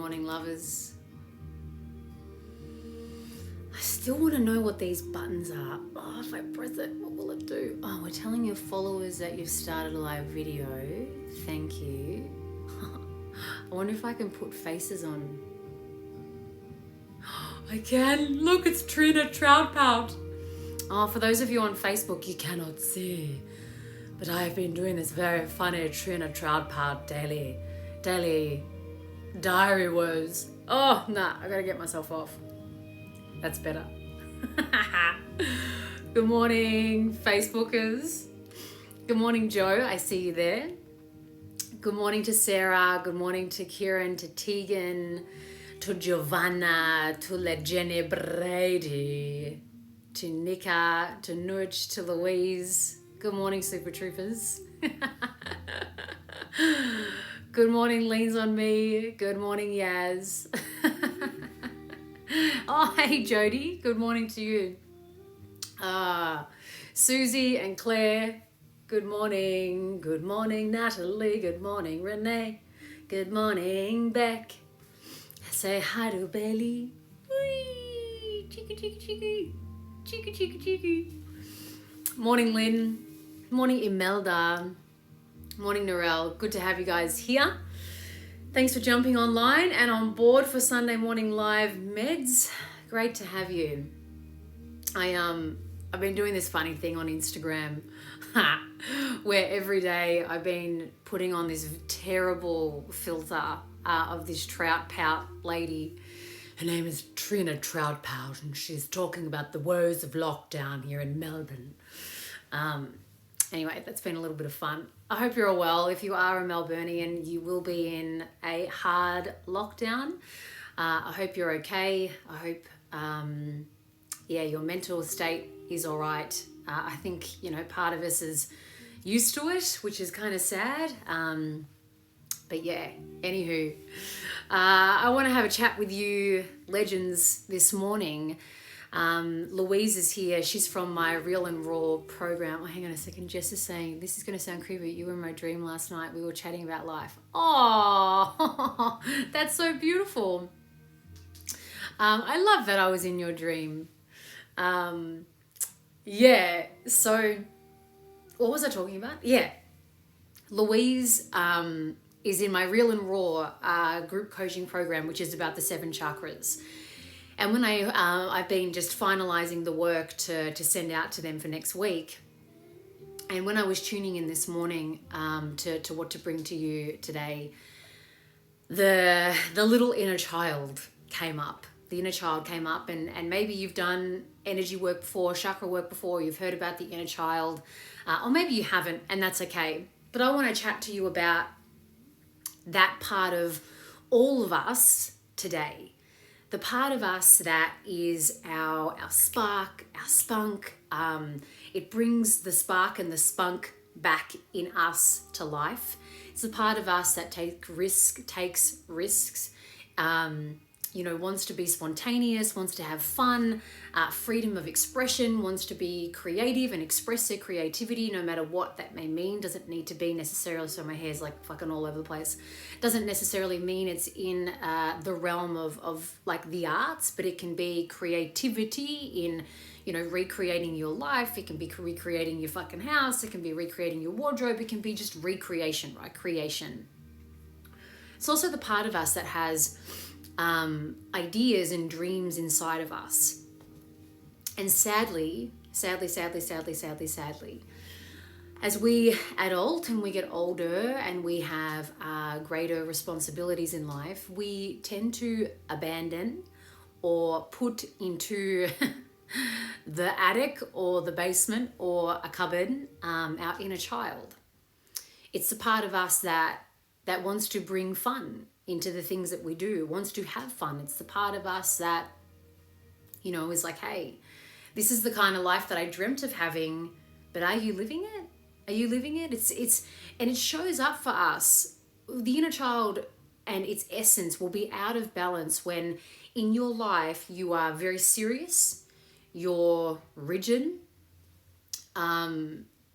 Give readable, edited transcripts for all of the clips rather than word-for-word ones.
morning, lovers. I still want to know what these buttons are. Oh, if I press it, what will it do? Oh, we're telling your followers that you've started a live video. Thank you. I wonder if I can put faces on. I can. Look, it's Trina Trout Pout. Oh, for those of you on Facebook, you cannot see, but I've been doing this very funny Trina Trout Pout daily diary woes. Oh, nah, I gotta get myself off. That's better. Good morning, Facebookers. Good morning, Joe. I see you there. Good morning to Sarah. Good morning to Kieran, to Tegan, to Giovanna, to Legene Brady, to Nika, to Nuj, to Louise. Good morning, Super Troopers. Good morning, Leans on Me. Good morning, Yaz. Oh, hey, Jody. Good morning to you. Susie and Claire. Good morning. Good morning, Natalie. Good morning, Renee. Good morning, Beck. Say hi to Bailey. Whee! Cheeky, cheeky, cheeky. Cheeky, cheeky, cheeky. Morning, Lynn. Morning, Imelda. Morning, Narelle. Good to have you guys here. Thanks for jumping online and on board for Sunday Morning Live Meds. Great to have you. I've been doing this funny thing on Instagram where every day I've been putting on this terrible filter of this trout pout lady. Her name is Trina Trout Pout, and she's talking about the woes of lockdown here in Melbourne. Anyway, that's been a little bit of fun. I hope you're all well. If you are a Melburnian, you will be in a hard lockdown. I hope you're okay. I hope, your mental state is all right. I think, part of us is used to it, which is kind of sad. But yeah, anywho, I want to have a chat with you, legends, this morning. Louise is here. She's from my Real and Raw program. Oh, hang on a second. Jess is saying, this is going to sound creepy. You were in my dream last night. We were chatting about life. Oh, that's so beautiful. I love that I was in your dream. So what was I talking about? Yeah. Louise is in my Real and Raw group coaching program, which is about the 7 chakras. And when I've been just finalizing the work to send out to them for next week, and when I was tuning in this morning to what to bring to you today, the little inner child came up. The inner child came up, and maybe you've done energy work before, chakra work before, you've heard about the inner child, or maybe you haven't, and that's okay. But I want to chat to you about that part of all of us today. The part of us that is our spark, our spunk. It brings the spark and the spunk back in us to life. It's the part of us that takes risks, wants to be spontaneous, wants to have fun, freedom of expression, wants to be creative and express their creativity no matter what that may mean. Doesn't need to be necessarily, so my hair's like fucking all over the place. Doesn't necessarily mean it's in the realm of like the arts, but it can be creativity in, recreating your life. It can be recreating your fucking house. It can be recreating your wardrobe. It can be just recreation, right? Creation. It's also the part of us that has ideas and dreams inside of us. And sadly, as we adult and we get older and we have greater responsibilities in life, we tend to abandon or put into the attic or the basement or a cupboard our inner child. It's the part of us that wants to bring fun into the things that we do, wants to have fun. It's the part of us that, is like, hey, this is the kind of life that I dreamt of having, but are you living it? Are you living it? And it shows up for us. The inner child and its essence will be out of balance when in your life you are very serious, you're rigid,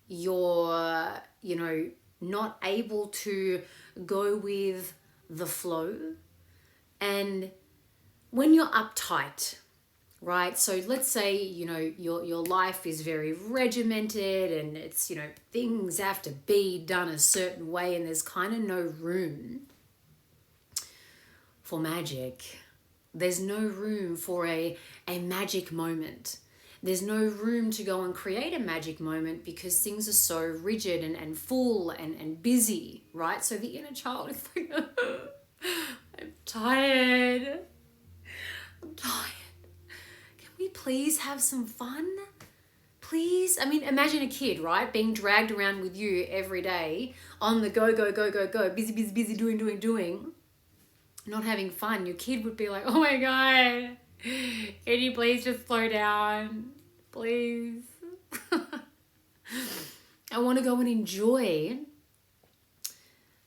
you're, not able to go with the flow, And when you're uptight, right? So let's say, your life is very regimented and it's, things have to be done a certain way and there's kind of no room for magic. There's no room for a magic moment. There's no room to go and create a magic moment because things are so rigid and full and busy, right? So the inner child is like, I'm tired. I'm tired. Can we please have some fun? Please? I mean, imagine a kid, right? Being dragged around with you every day on the go, go, go, go, go, busy, busy, busy, doing. Not having fun. Your kid would be like, oh my God, can you please just slow down? Please. I want to go and enjoy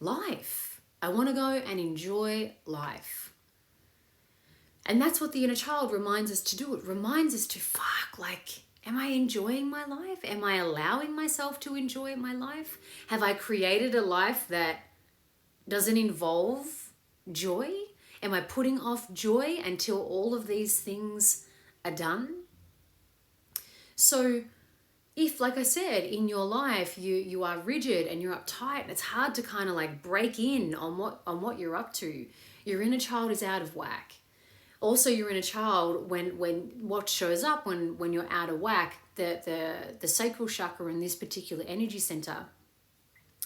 life. I want to go and enjoy life. And that's what the inner child reminds us to do. It reminds us to am I enjoying my life? Am I allowing myself to enjoy my life? Have I created a life that doesn't involve joy? Am I putting off joy until all of these things are done? So if, like I said, in your life you are rigid and you're uptight, and it's hard to kind of break in on what you're up to, your inner child is out of whack. Also, your inner child, when what shows up when you're out of whack, the sacral chakra in this particular energy center,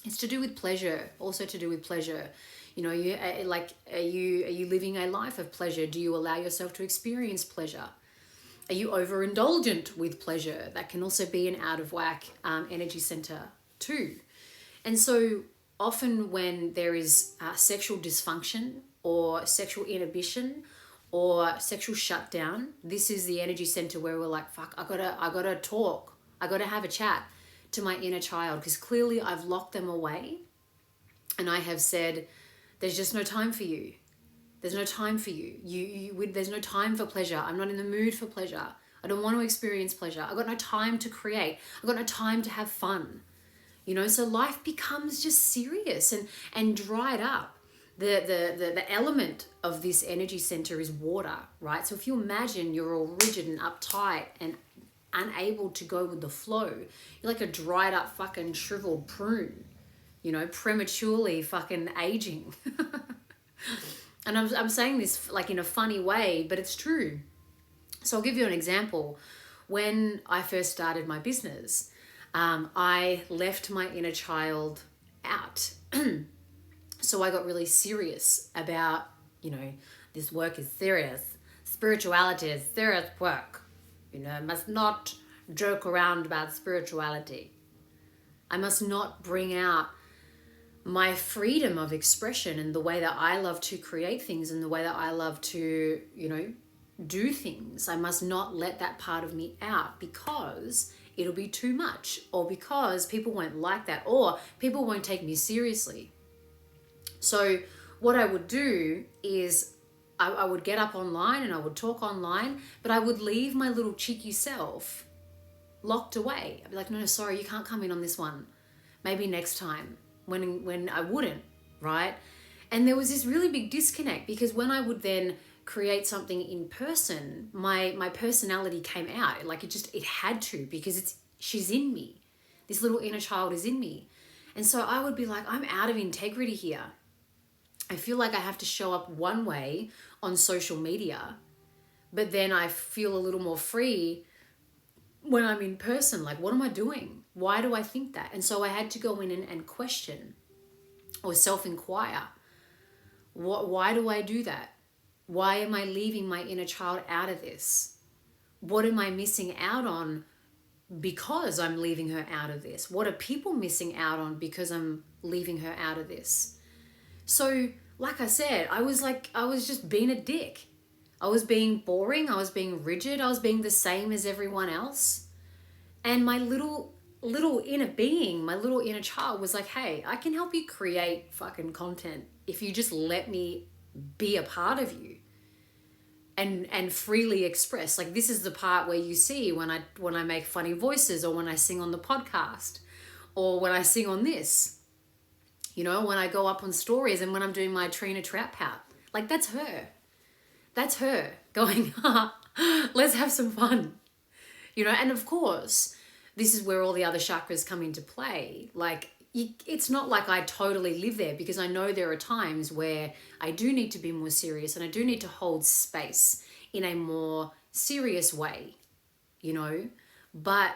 it's to do with pleasure. Also to do with pleasure. Are you living a life of pleasure? Do you allow yourself to experience pleasure? Are you overindulgent with pleasure? That can also be an out of whack energy center too. And so often when there is sexual dysfunction or sexual inhibition or sexual shutdown, this is the energy center where we're like, fuck, I gotta talk. I gotta have a chat to my inner child because clearly I've locked them away and I have said, there's just no time for you. There's no time for you. There's no time for pleasure. I'm not in the mood for pleasure. I don't want to experience pleasure. I've got no time to create. I've got no time to have fun. So life becomes just serious and dried up. The element of this energy center is water, right? So if you imagine you're all rigid and uptight and unable to go with the flow, you're like a dried up fucking shriveled prune, prematurely fucking aging. And I'm saying this in a funny way, but it's true. So I'll give you an example. When I first started my business, I left my inner child out. So I got really serious about, this work is serious. Spirituality is serious work. I must not joke around about spirituality. I must not bring out my freedom of expression and the way that I love to create things and the way that I love to, do things. I must not let that part of me out because it'll be too much or because people won't like that or people won't take me seriously. So what I would do is I would get up online and I would talk online, but I would leave my little cheeky self locked away. I'd be like, no, sorry, you can't come in on this one. Maybe next time. When I wouldn't, right? And there was this really big disconnect because when I would then create something in person, my personality came out. It had to because she's in me. This little inner child is in me. And so I would be like, I'm out of integrity here. I feel like I have to show up one way on social media, but then I feel a little more free when I'm in person. What am I doing? Why do I think that? And so I had to go in and question or self-inquire. Why do I do that? Why am I leaving my inner child out of this? What am I missing out on because I'm leaving her out of this? What are people missing out on because I'm leaving her out of this? So, like I said, I was just being a dick. I was being boring. I was being rigid. I was being the same as everyone else. And my little inner being, my little inner child was like, hey, I can help you create fucking content if you just let me be a part of you and freely express. This is the part where you see when I make funny voices or when I sing on the podcast or when I sing on this, when I go up on stories and when I'm doing my Trina Trout pout. That's her. That's her going, let's have some fun. You know, and of course, this is where all the other chakras come into play. Like, it's not like I totally live there, because I know there are times where I do need to be more serious and I do need to hold space in a more serious way, you know. But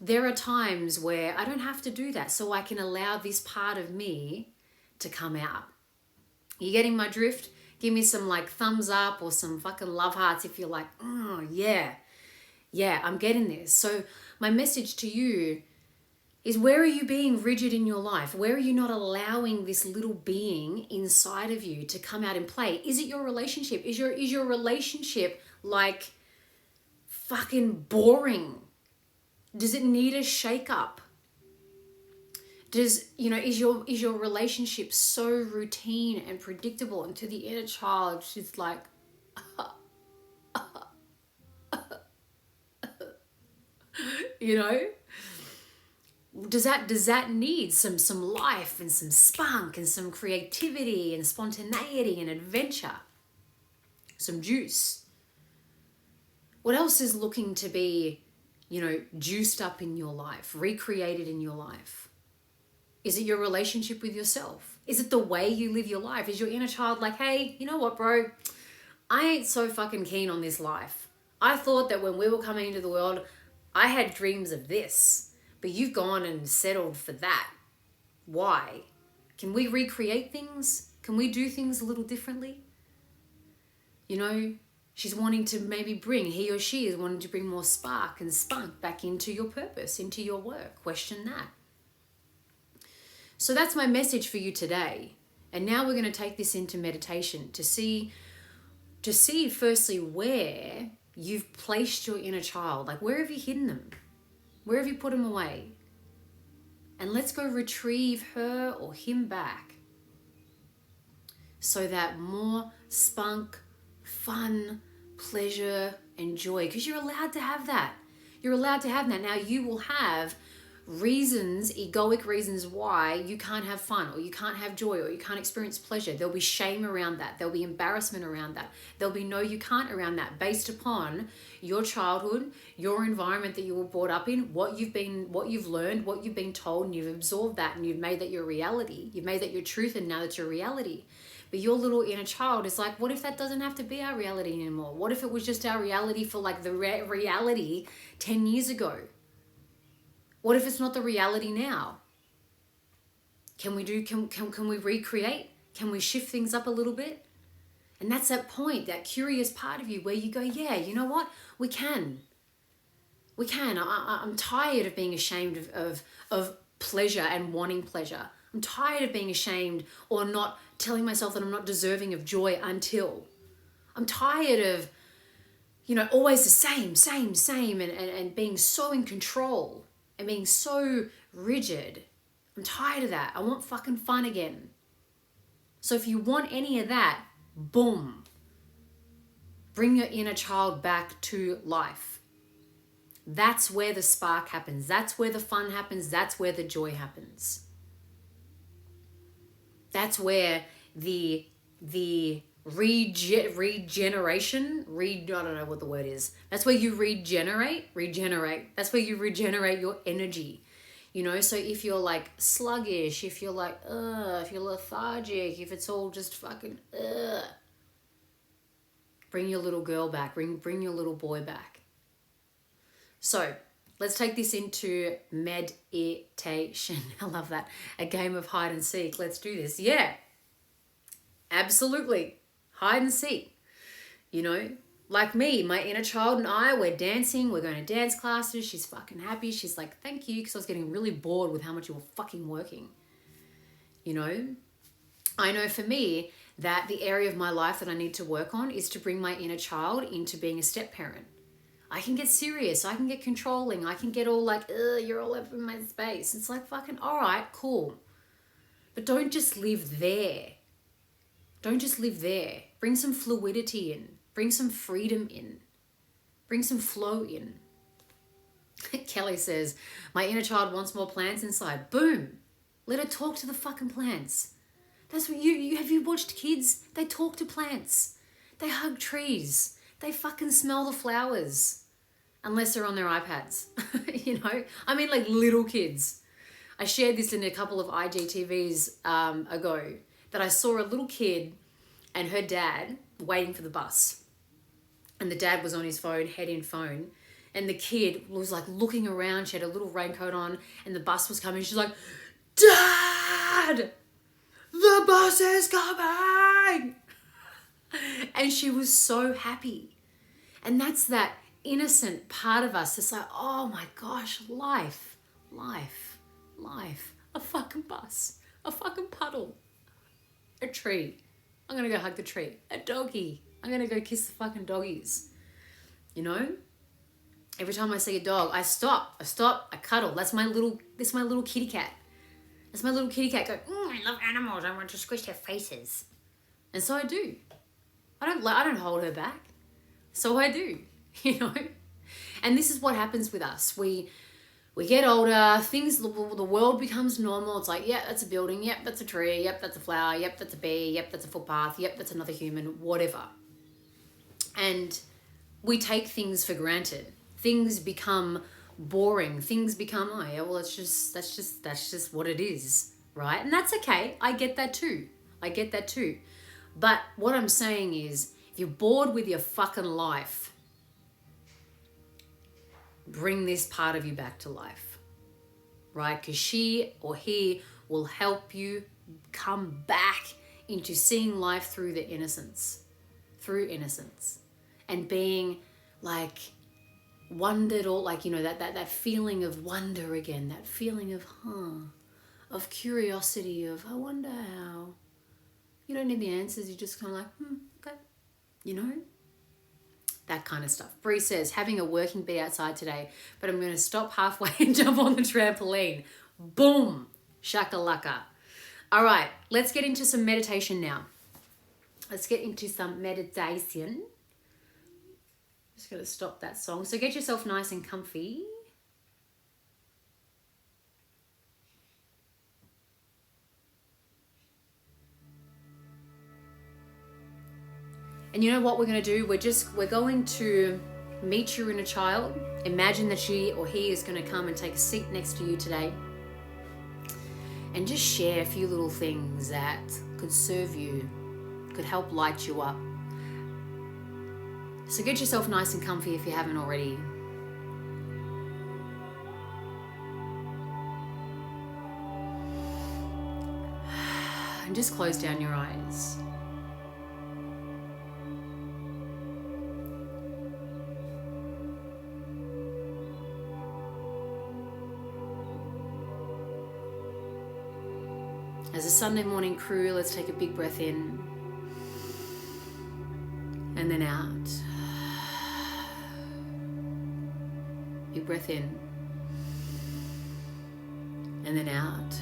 there are times where I don't have to do that, so I can allow this part of me to come out. You getting my drift? Give me some like thumbs up or some fucking love hearts if you're like, oh yeah, I'm getting this. So my message to you is, where are you being rigid in your life? Where are you not allowing this little being inside of you to come out and play? Is it your relationship? Is your relationship like fucking boring? Does it need a shake up? Is your relationship so routine and predictable, and to the inner child she's like, you know? Does that need some life and some spunk and some creativity and spontaneity and adventure? Some juice. What else is looking to be, juiced up in your life, recreated in your life? Is it your relationship with yourself? Is it the way you live your life? Is your inner child like, hey, you know what, bro? I ain't so fucking keen on this life. I thought that when we were coming into the world, I had dreams of this, but you've gone and settled for that. Why? Can we recreate things? Can we do things a little differently? She's wanting to maybe he or she is wanting to bring more spark and spunk back into your purpose, into your work. Question that. So that's my message for you today. And now we're going to take this into meditation to see firstly where you've placed your inner child. Like, where have you hidden them? Where have you put them away? And let's go retrieve her or him back, so that more spunk, fun, pleasure, and joy, because you're allowed to have that. You're allowed to have that. Now, you will have egoic reasons why you can't have fun, or you can't have joy, or you can't experience pleasure. There'll be shame around that. There'll be embarrassment around that. There'll be no you can't around that, based upon your childhood, your environment that you were brought up in, what you've learned, what you've been told, and you've absorbed that, and you've made that your reality. You've made that your truth, and now that's your reality. But your little inner child is like, what if that doesn't have to be our reality anymore? What if it was just our reality for like the reality 10 years ago? What if it's not the reality now? Can we recreate? Can we shift things up a little bit? And that's that point, that curious part of you where you go, yeah, you know what? We can. I'm tired of being ashamed of pleasure and wanting pleasure. I'm tired of being ashamed or not telling myself that I'm not deserving of joy until. I'm tired of, always the same and being so in control and being so rigid. I'm tired of that. I want fucking fun again. So if you want any of that, boom. Bring your inner child back to life. That's where the spark happens. That's where the fun happens. That's where the joy happens. That's where the regeneration, I don't know what the word is. That's where you regenerate. That's where you regenerate your energy. So if you're like sluggish, if you're like, if you're lethargic, if it's all just fucking, bring your little girl back, bring your little boy back. So let's take this into meditation. I love that. A game of hide and seek. Let's do this. Yeah, absolutely. Hide and seek. Like me, my inner child and I, we're dancing. We're going to dance classes. She's fucking happy. She's like, thank you, because I was getting really bored with how much you were fucking working. I know for me that the area of my life that I need to work on is to bring my inner child into being a step parent. I can get serious. I can get controlling. I can get all like, you're all over my space. It's like, fucking, all right, cool. But don't just live there. Don't just live there. Bring some fluidity in. Bring some freedom in. Bring some flow in. Kelly says, my inner child wants more plants inside. Boom. Let her talk to the fucking plants. That's what have you watched kids? They talk to plants. They hug trees. They fucking smell the flowers. Unless they're on their iPads. You know? I mean, like little kids. I shared this in a couple of IGTVs ago, that I saw a little kid and her dad waiting for the bus. And the dad was on his phone, head in phone. And the kid was like looking around. She had a little raincoat on and the bus was coming. She's like, Dad, the bus is coming. And she was so happy. And that's that innocent part of us that's like, oh my gosh, life. A fucking bus, a fucking puddle, a tree. I'm going to go hug the tree. A doggy. I'm going to go kiss the fucking doggies. You know? Every time I see a dog, I stop, I cuddle. This is my little kitty cat. That's my little kitty cat go, I love animals. I want to squish their faces. And so I do. I don't hold her back. So I do, you know? And this is what happens with us. We get older, the world becomes normal. It's like, yeah, that's a building. Yep, that's a tree. Yep, that's a flower. Yep, that's a bee. Yep, that's a footpath. Yep, that's another human, whatever. And we take things for granted. Things become boring. Things become, oh yeah, well, that's just what it is, right? And that's okay. I get that too. But what I'm saying is, if you're bored with your fucking life, bring this part of you back to life, right? Because she or he will help you come back into seeing life through innocence, and being like wondered, or like, you know, that feeling of wonder again, that feeling of curiosity, of I wonder how. You don't need the answers, you just kind of like, okay, you know? That kind of stuff. Bree says, having a working bee outside today, but I'm going to stop halfway and jump on the trampoline. Boom. Shakalaka. All right, let's get into some meditation now. Just going to stop that song. So get yourself nice and comfy. And you know what we're going to do? We're going to meet your inner child. Imagine that she or he is going to come and take a seat next to you today. And just share a few little things that could serve you, could help light you up. So get yourself nice and comfy if you haven't already. And just close down your eyes. As a Sunday morning crew, let's take a big breath in and then out. Big breath in and then out.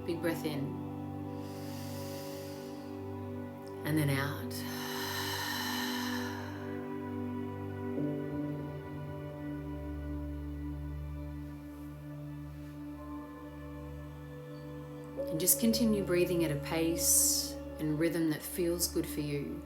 Big breath in and then out. And just continue breathing at a pace and rhythm that feels good for you.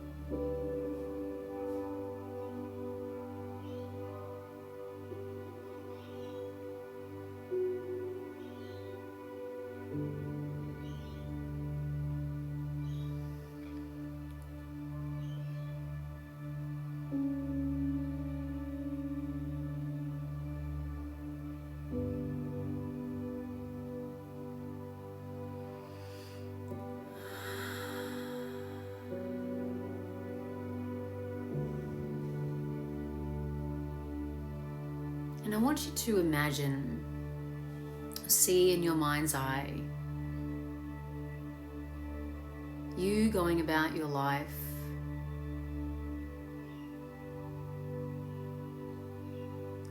And I want you to imagine, see in your mind's eye, you going about your life,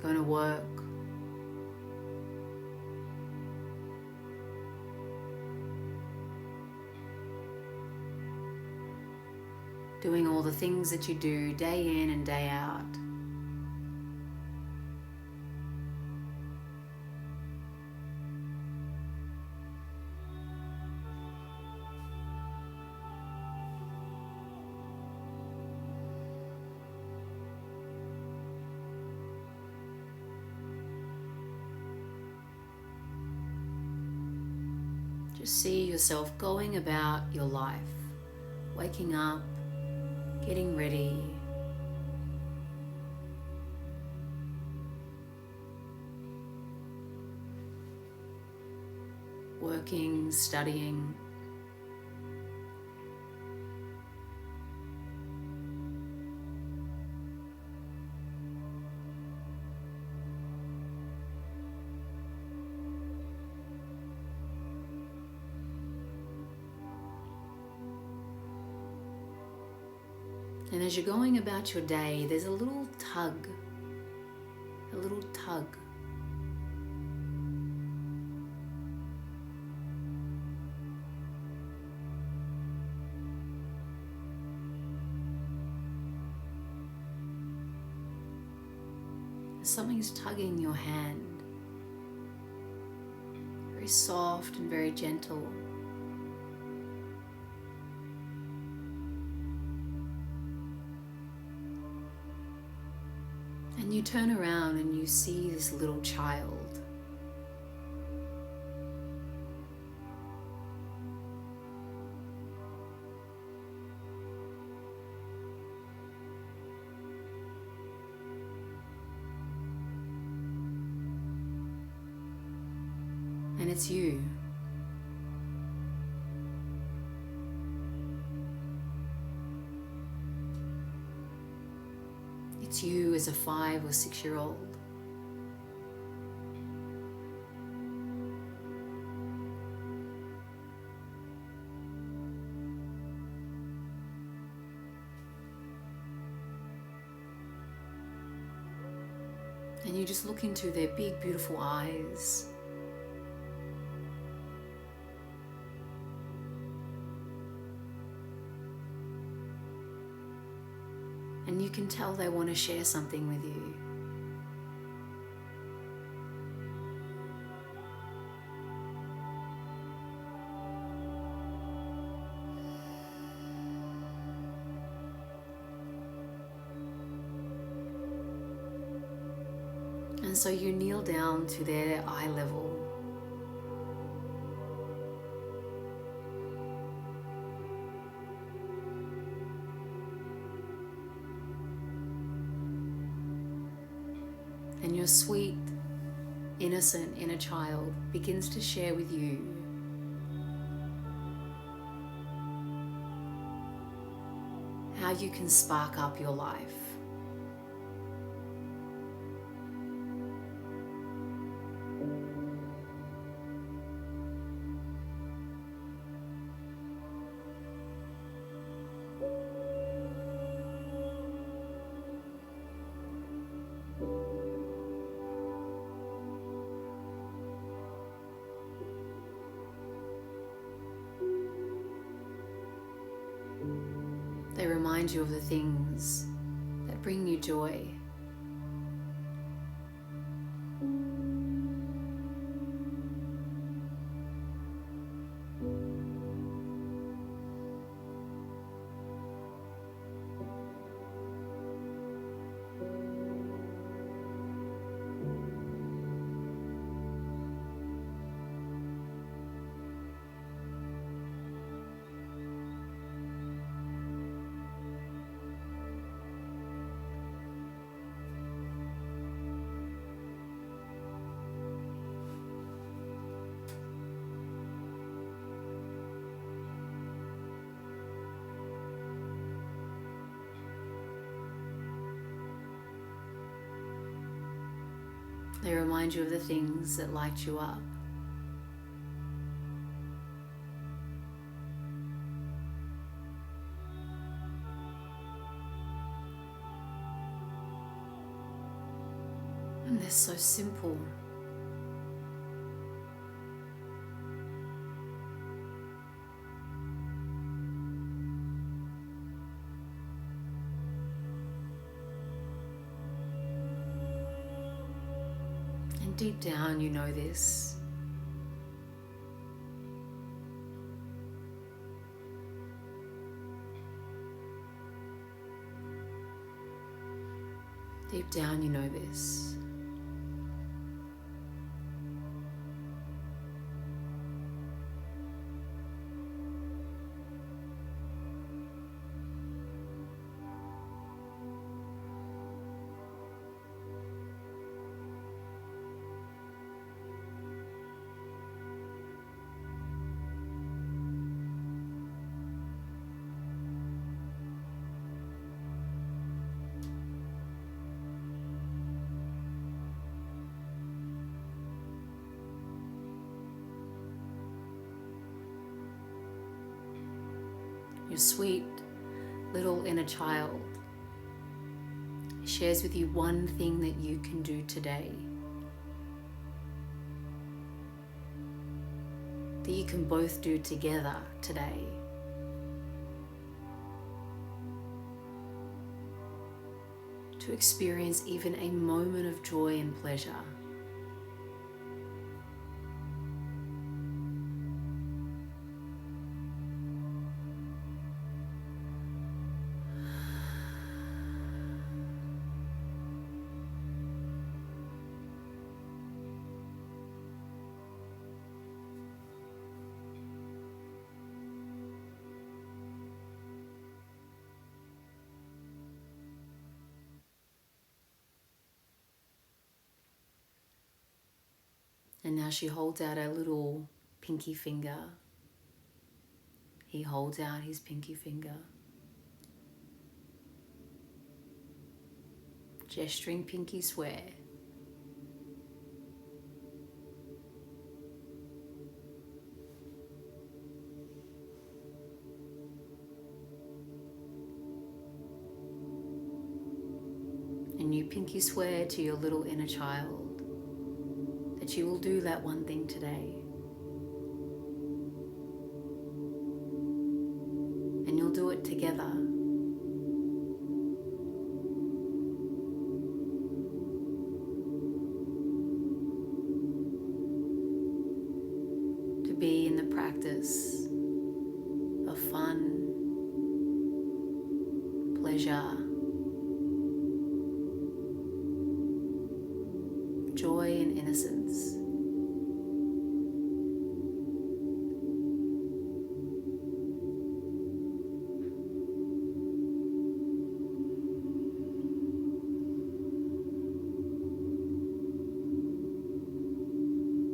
going to work, doing all the things that you do day in and day out. Just see yourself going about your life, waking up, getting ready, working, studying. And as you're going about your day, there's a little tug, a little tug. Something's tugging your hand, very soft and very gentle. And you turn around and you see this little child. And it's you. It's you as a 5 or 6 year old. And you just look into their big, beautiful eyes. And you can tell they want to share something with you. And so you kneel down to their eye level. And your sweet, innocent inner child begins to share with you how you can spark up your life. They remind you of the things that bring you joy. They remind you of the things that light you up. And they're so simple. Deep down, you know this. Deep down, you know this. your sweet little inner child shares with you one thing that you can do today, that you can both do together today, to experience even a moment of joy and pleasure. And now she holds out her little pinky finger. He holds out his pinky finger, gesturing pinky swear. And you pinky swear to your little inner child that you will do that one thing today. And you'll do it together. To be in the practice of fun, pleasure, joy and innocence.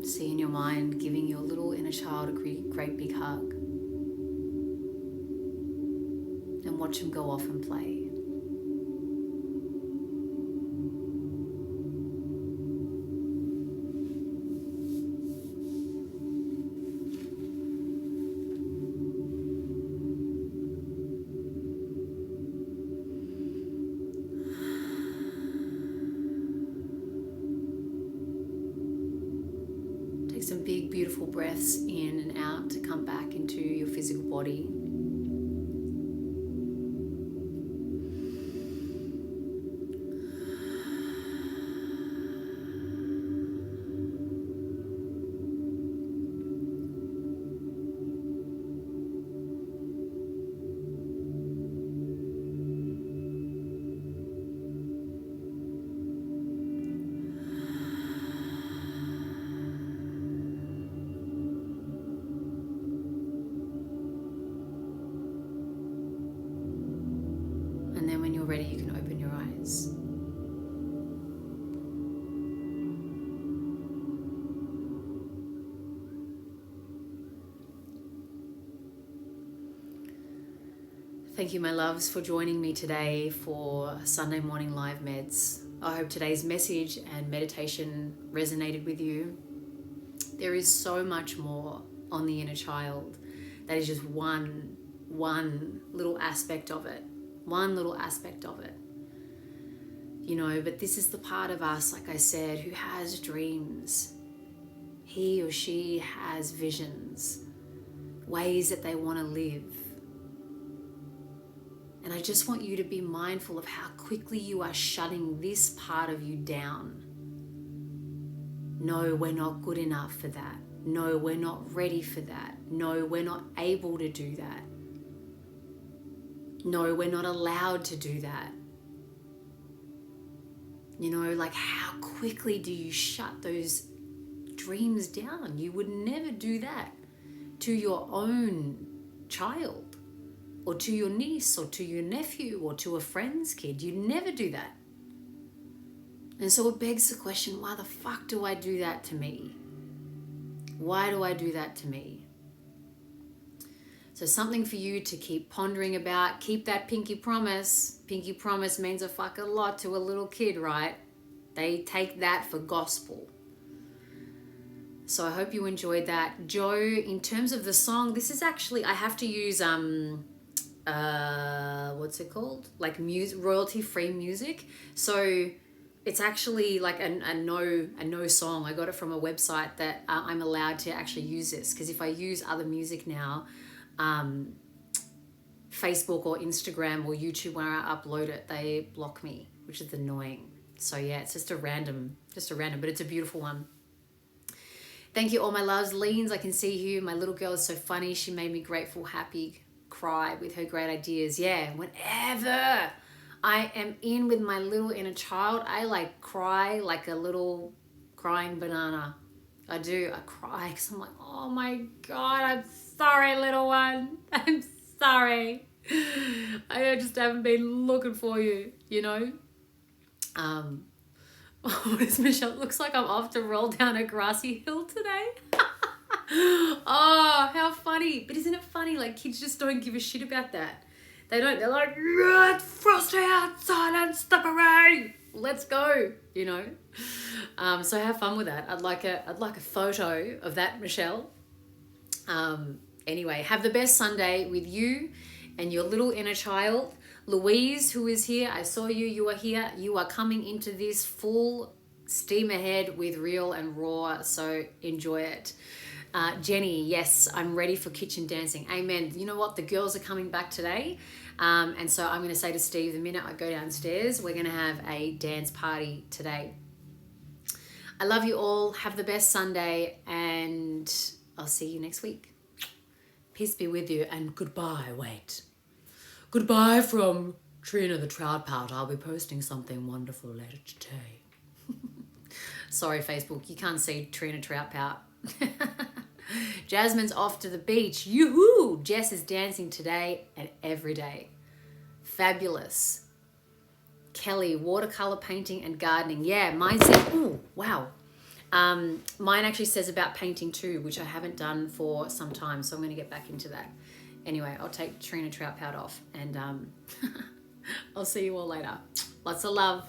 See in your mind giving your little inner child a great big hug, and watch him go off and play. Take some big, beautiful breaths in and out to come back into your physical body. And then when you're ready, you can open your eyes. Thank you, my loves, for joining me today for Sunday Morning Live Meds. I hope today's message and meditation resonated with you. There is so much more on the inner child. That is just one little aspect of it. One little aspect of it. You know, but this is the part of us, like I said, who has dreams. He or she has visions, ways that they want to live. And I just want you to be mindful of how quickly you are shutting this part of you down. No, we're not good enough for that. No, we're not ready for that. No, we're not able to do that. No, we're not allowed to do that. You know, like how quickly do you shut those dreams down? You would never do that to your own child or to your niece or to your nephew or to a friend's kid. You'd never do that. And so it begs the question, why the fuck do I do that to me? Why do I do that to me? So something for you to keep pondering about. Keep that pinky promise. Pinky promise means a fucking lot to a little kid, right? They take that for gospel. So I hope you enjoyed that. Joe, in terms of the song, this is actually, I have to use what's it called? Like royalty free music. So it's actually like a no song. I got it from a website that I'm allowed to actually use this, because if I use other music now, Facebook or Instagram or YouTube, when I upload it, they block me, which is annoying. So yeah, it's just a random, but it's a beautiful one. Thank you, all my loves. Leans, I can see you. My little girl is so funny. She made me grateful, happy, cry with her great ideas. Yeah, whenever I am in with my little inner child, I like cry like a little crying banana. I do. I cry because I'm like, oh my God, I'm sorry, little one. I'm sorry. I just haven't been looking for you, you know? Oh, this Michelle looks like I'm off to roll down a grassy hill today. Oh, how funny. But isn't it funny? Like, kids just don't give a shit about that. They don't. They're like, yeah, it's frosty outside and step away. Let's go, you know? So have fun with that. I'd like a photo of that, Michelle. Anyway, have the best Sunday with you and your little inner child. Louise, who is here, I saw you, you are here. You are coming into this full steam ahead with Real and Raw, so enjoy it. Jenny, yes, I'm ready for kitchen dancing. Amen. You know what? The girls are coming back today. And so I'm going to say to Steve, the minute I go downstairs, we're going to have a dance party today. I love you all. Have the best Sunday, and I'll see you next week. Peace be with you, and goodbye. Wait. Goodbye from Trina the Trout Pout. I'll be posting something wonderful later today. Sorry, Facebook. You can't see Trina Trout Pout. Jasmine's off to the beach. Yoo-hoo! Jess is dancing today and every day. Fabulous. Kelly, watercolor painting and gardening. Yeah, mine says, ooh, wow. Mine actually says about painting too, which I haven't done for some time, so I'm going to get back into that. Anyway, I'll take Trina Trout Pout off, and I'll see you all later. Lots of love.